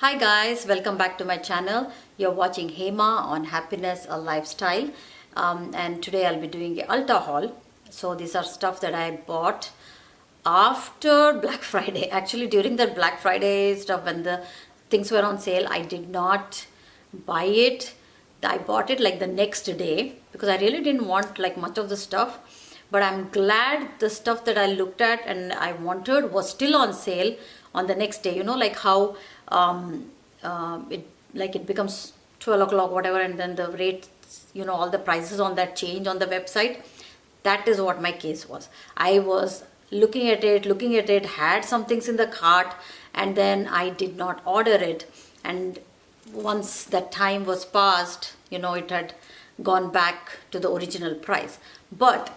Hi guys, welcome back to my channel. You're watching Hema on Happiness a Lifestyle, and today I'll be doing a Ulta haul. So these are stuff that I bought after Black Friday. Actually, during that Black Friday stuff when the things were on sale, I did not buy it. I bought it like the next day because I really didn't want like much of the stuff. But I'm glad the stuff that I looked at and I wanted was still on sale on the next day. You know, like how it becomes 12 o'clock whatever, and then the rates, all the prices on that change on the website. That is what my case was. I was looking at it, had some things in the cart, and then I did not order it. And once that time was passed, it had gone back to the original price. But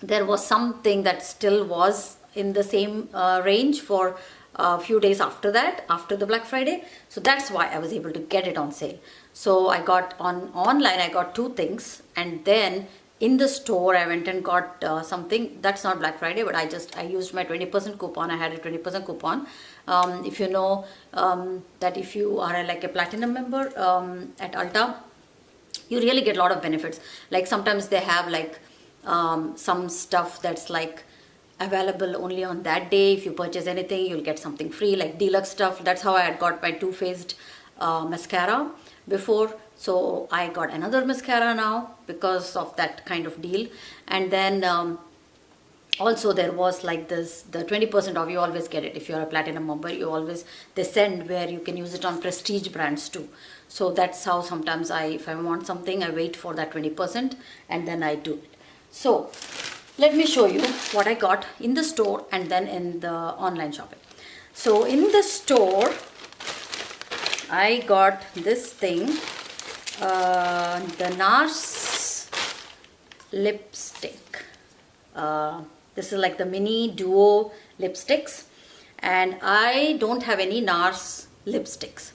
there was something that still was in the same range for a few days after that, after the Black Friday. So that's why I was able to get it on sale. So I got online, I got two things, and then in the store I went and got something that's not Black Friday, but I used my 20% coupon. I had a 20% coupon. If you know that if you are like a platinum member at Ulta, you really get a lot of benefits. Like sometimes they have like some stuff that's like available only on that day. If you purchase anything, you'll get something free, like deluxe stuff. That's how I had got my Too Faced mascara before. So I got another mascara now because of that kind of deal. And then also there was like this, the 20% off. You always get it if you're a platinum member. They send where you can use it on prestige brands too. So that's how sometimes if I want something, I wait for that 20% and then I do it. So let me show you what I got in the store and then in the online shopping. So in the store, I got this thing, the Nars lipstick. This is like the mini duo lipsticks, and I don't have any Nars lipsticks.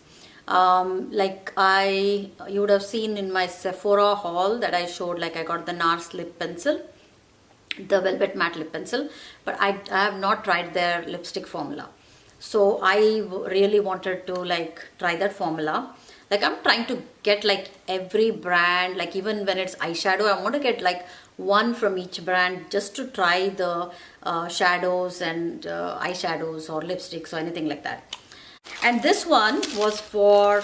You would have seen in my Sephora haul that I showed, like I got the Nars lip pencil, the velvet matte lip pencil, but I have not tried their lipstick formula. So I really wanted to like try that formula. Like I'm trying to get like every brand, like even when it's eyeshadow, I want to get like one from each brand just to try the shadows and eyeshadows or lipsticks or anything like that. And this one was for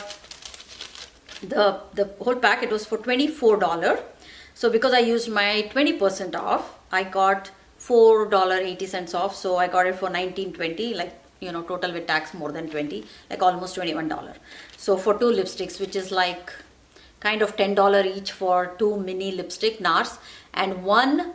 the whole pack. It was for $24. So because I used my 20% off, I got $4.80 off. So I got it for $19.20, like total with tax more than 20, like almost $21. So for two lipsticks, which is like kind of $10 each for two mini lipstick Nars, and one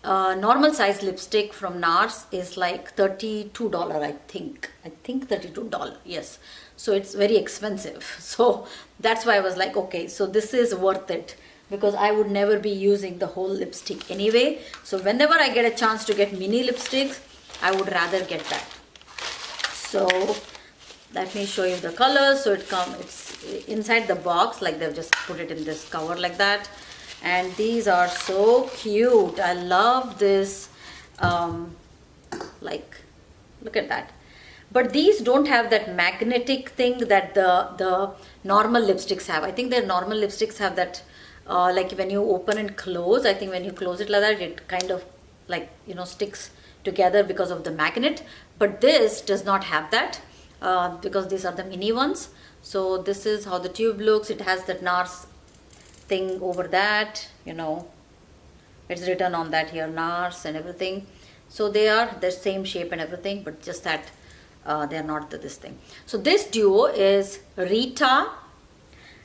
normal size lipstick from Nars is like $32, I think $32, yes. So it's very expensive. So that's why I was like, okay, so this is worth it, because I would never be using the whole lipstick anyway. So whenever I get a chance to get mini lipsticks, I would rather get that. So let me show you the colors. So it's inside the box, like they've just put it in this cover like that. And these are so cute. I love this, like, look at that. But these don't have that magnetic thing that the normal lipsticks have. I think their normal lipsticks have that, like when you open and close, I think when you close it like that, it kind of like, sticks together because of the magnet. But this does not have that because these are the mini ones. So this is how the tube looks. It has that Nars thing over that, it's written on that here, Nars and everything. So they are the same shape and everything, but just that they are not this thing. So this duo is Rita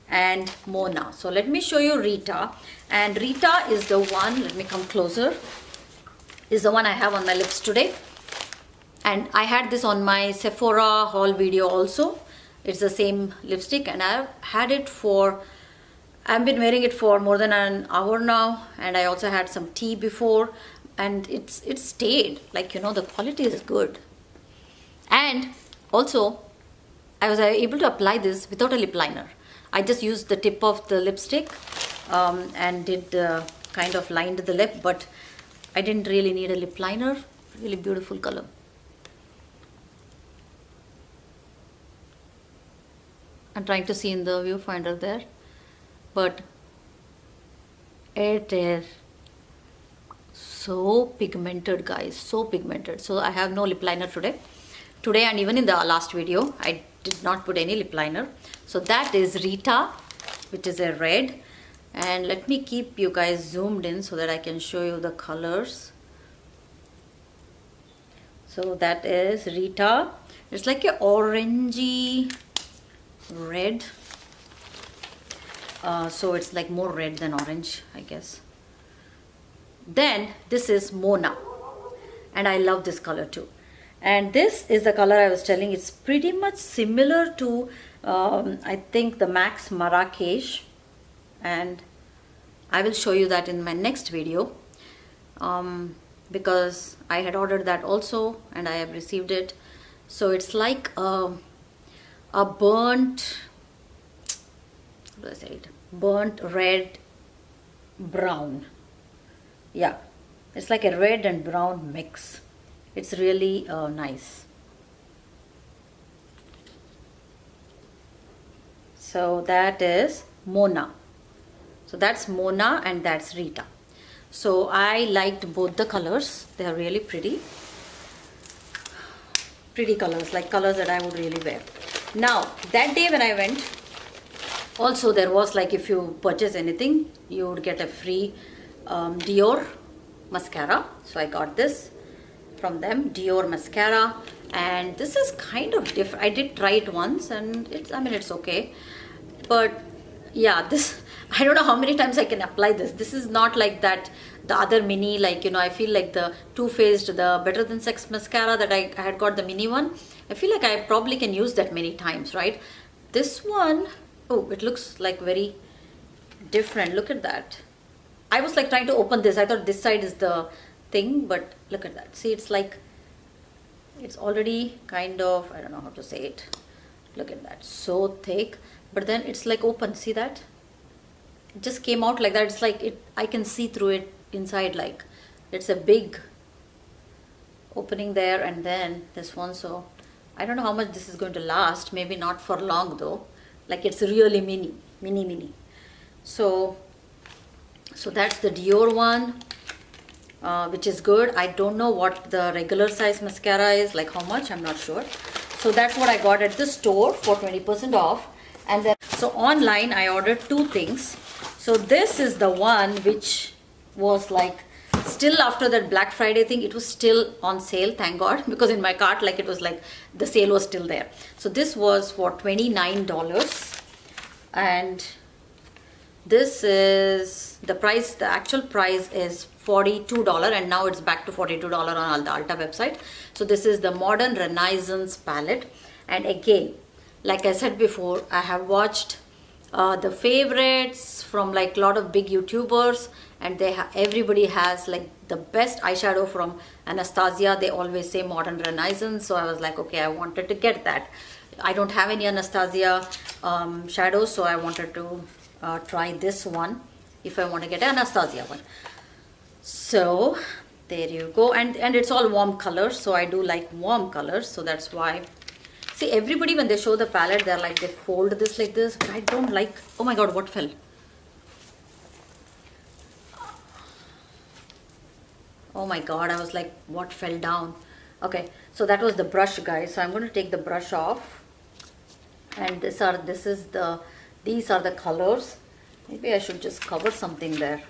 and Mona. So let me show you Rita. And Rita is the one, let me come closer, is the one I have on my lips today. And I had this on my Sephora haul video also. It's the same lipstick, and I've had it for, I've been wearing it for more than an hour now, and I also had some tea before, and it stayed, like, the quality is good. And also I was able to apply this without a lip liner. I just used the tip of the lipstick and did kind of lined the lip, but I didn't really need a lip liner. Really beautiful color. I'm trying to see in the viewfinder there, but it is so pigmented, guys, so pigmented. So I have no lip liner today, and even in the last video I did not put any lip liner. So that is Rita, which is a red, and let me keep you guys zoomed in so that I can show you the colors. So that is Rita. It's like a orangey red, so it's like more red than orange, I guess. Then this is Mona, and I love this color too. And this is the color I was telling. It's pretty much similar to I think the Max Marrakesh, and I will show you that in my next video, because I had ordered that also and I have received it. So it's like a burnt, how do I say it, burnt red brown. Yeah, it's like a red and brown mix. It's really nice. So that is Mona. So that's Mona and that's Rita. So I liked both the colors. They are really pretty colors, like colors that I would really wear. Now that day when I went, also there was like, if you purchase anything you would get a free Dior mascara. So I got this from them, Dior mascara, and this is kind of different. I did try it once and it's okay, but yeah, this, I don't know how many times I can apply this. This is not like that the other mini, like, you know, I feel like the Too Faced, the Better Than Sex mascara that I had got, the mini one, I feel like I probably can use that many times, right? This one, oh, it looks like very different. Look at that. I was like trying to open this. I thought this side is the thing, but look at that. See, it's like, it's already kind of, I don't know how to say it. Look at that, so thick, but then it's like open. See that? It just came out like that. It's like it, I can see through it inside, like it's a big opening there, and then this one. So I don't know how much this is going to last. Maybe not for long though. Like it's really mini. So that's the Dior one, which is good. I don't know what the regular size mascara is, like how much, I'm not sure. So that's what I got at the store for 20% off. And then, so online I ordered two things. So this is the one which was like, still after that Black Friday thing, it was still on sale, thank God, because in my cart, like it was like the sale was still there. So this was for $29, and this is the price, the actual price is $42, and now it's back to $42 on the Ulta website. So this is the Modern Renaissance palette, and again, like I said before, I have watched the favorites from like a lot of big YouTubers, and everybody has like the best eyeshadow from Anastasia. They always say Modern Renaissance, so I was like, okay, I wanted to get that. I don't have any Anastasia shadows, so I wanted to try this one if I want to get an Anastasia one. So there you go, and it's all warm colors, so I do like warm colors, so that's why. See, everybody when they show the palette, they're like, they fold this like this, but I don't like. Oh my god, what fell? Oh my god, I was like, what fell down? Okay, so that was the brush, guys. So I'm going to take the brush off, and these are the colors. Maybe I should just cover something there.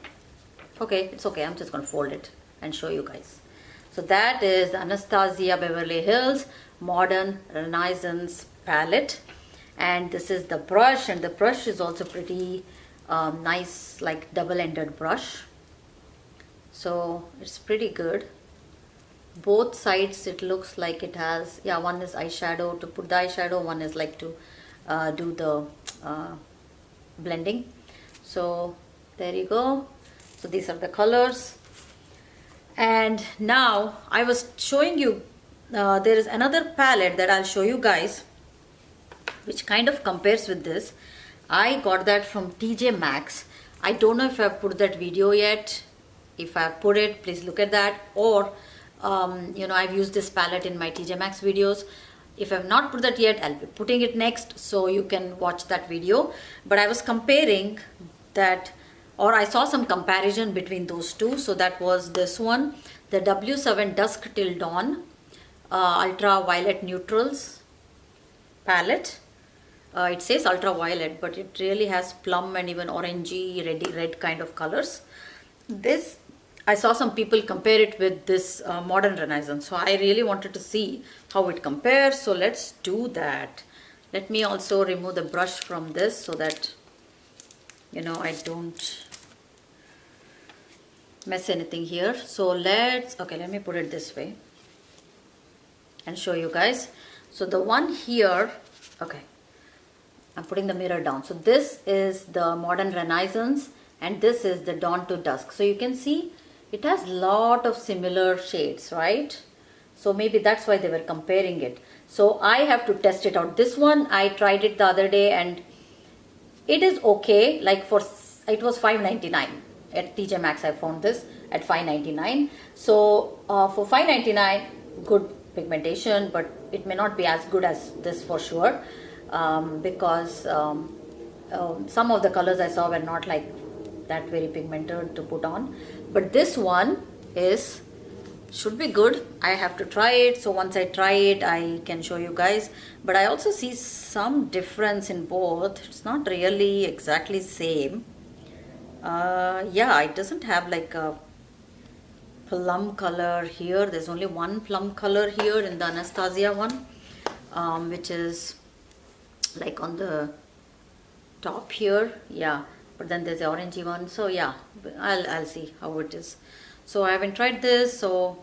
Okay, it's okay. I'm just going to fold it and show you guys. So that is the Anastasia Beverly Hills Modern Renaissance palette, and this is the brush, and the brush is also pretty nice, like double-ended brush. So it's pretty good. Both sides it looks like it has, yeah, one is eyeshadow to put the eyeshadow, one is like to do the blending. So there you go. So these are the colors. And now I was showing you, there is another palette that I'll show you guys, which kind of compares with this. I got that from TJ Maxx. I don't know if I've put that video yet. If I've put it, please look at that. Or you know, I've used this palette in my TJ Maxx videos. If I have not put that yet, I'll be putting it next, so you can watch that video. But I was comparing that, or I saw some comparison between those two. So that was this one, the W7 Dusk Till Dawn Ultraviolet Neutrals palette. It says ultraviolet, but it really has plum and even orangey, red kind of colors. This, I saw some people compare it with this Modern Renaissance. So I really wanted to see how it compares. So let's do that. Let me also remove the brush from this so that, you know, I don't mess anything here. So okay, let me put it this way and show you guys. So the one here, okay, I'm putting the mirror down. So this is the Modern Renaissance and this is the Dawn to Dusk. So you can see it has lot of similar shades, right? So maybe that's why they were comparing it. So I have to test it out. This one, I tried it the other day and it is okay. Like it was $5.99 at TJ Maxx. I found this at $5.99. So for $5.99, good pigmentation, but it may not be as good as this for sure, because some of the colors I saw were not like that very pigmented to put on. But this one should be good. I have to try it. So once I try it, I can show you guys. But I also see some difference in both. It's not really exactly same. Yeah, it doesn't have like a plum color here. There's only one plum color here in the Anastasia one, which is like on the top here. Yeah, but then there's the orangey one. So yeah, I'll see how it is. So I haven't tried this, so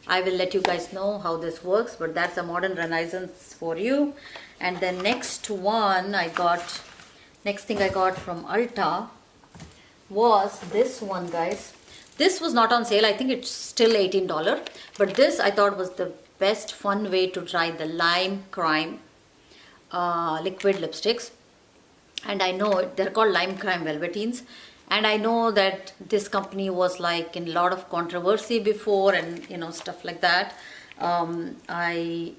I will let you guys know how this works. But that's a Modern Renaissance for you. And then next thing I got from Ulta was this one, guys. This was not on sale. I think it's still $18. But this I thought was the best fun way to try the Lime Crime liquid lipsticks. And I know they're called Lime Crime Velvetines. And I know that this company was like in a lot of controversy before, and you know, stuff like that. I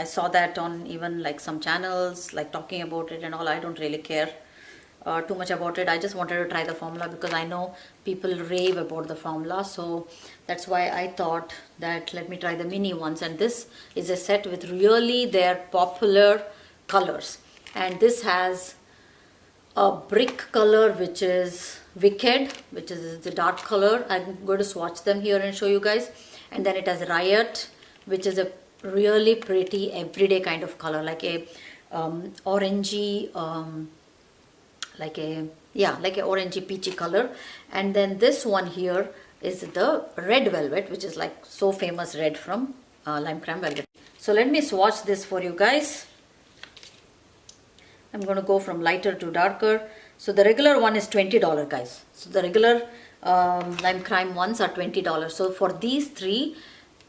saw that on even like some channels like talking about it and all. I don't really care too much about it. I just wanted to try the formula because I know people rave about the formula. So that's why I thought that let me try the mini ones. And this is a set with really their popular colors. And this has a brick color, which is Wicked, which is the dark color. I'm going to swatch them here and show you guys. And then it has Riot, which is a really pretty everyday kind of color, like a orangey, like a orangey peachy color. And then this one here is the Red Velvet, which is like so famous red from Lime Crime Velvet. So let me swatch this for you guys. I'm going to go from lighter to darker. So the regular one is $20, guys. So the regular Lime Crime ones are $20. So for these three,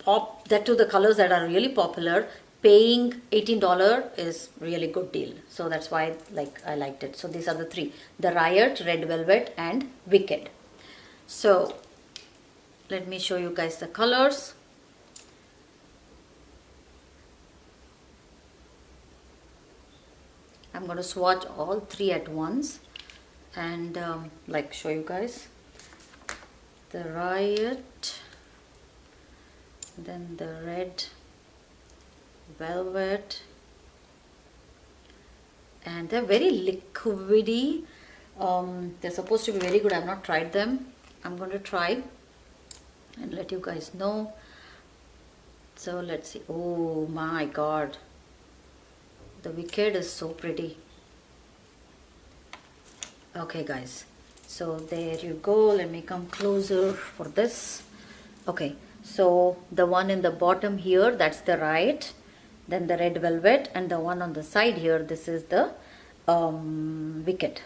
that to the colors that are really popular, paying $18 is really good deal. So that's why I liked it. So these are the three: the Riot, Red Velvet, and Wicked. So let me show you guys the colors. I'm going to swatch all three at once and show you guys the Riot, then the Red Velvet, and they're very liquidy. They're supposed to be very good. I've not tried them. I'm going to try and let you guys know. So let's see. Oh my god, the Wicked is so pretty. Okay guys, so there you go. Let me come closer for this. Okay, so the one in the bottom here, that's the Riot, then the Red Velvet, and the one on the side here, this is the Wicked.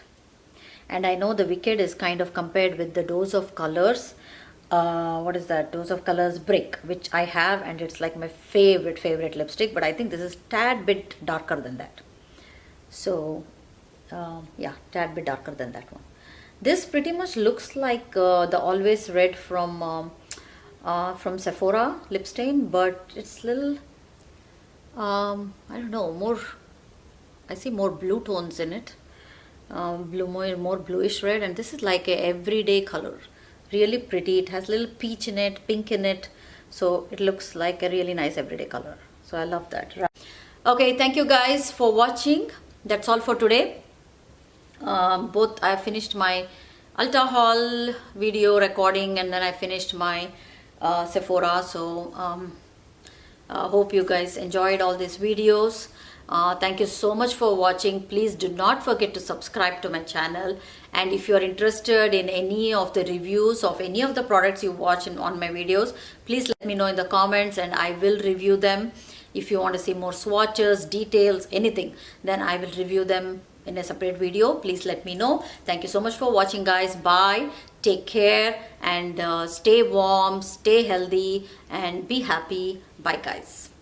And I know the Wicked is kind of compared with the Dose of Colors, what is that, Dose of Colors Brick, which I have, and it's like my favorite lipstick. But I think this is tad bit darker than that. So yeah, tad bit darker than that one. This pretty much looks like the Always Red from Sephora lip stain, but it's little I don't know, more, I see more blue tones in it. Blue, more bluish red, and this is like a everyday color. Really pretty. It has little peach in it, pink in it, so it looks like a really nice everyday color. So I love that. Right. Okay, thank you guys for watching. That's all for today. Both I finished my Ulta Haul video recording, and then I finished my Sephora. So hope you guys enjoyed all these videos. Thank you so much for watching. Please do not forget to subscribe to my channel, and if you are interested in any of the reviews of any of the products you watch on my videos, please let me know in the comments and I will review them. If you want to see more swatches, details, anything, then I will review them in a separate video. Please let me know. Thank you so much for watching, guys. Bye, take care, and stay warm, stay healthy, and be happy. Bye, guys.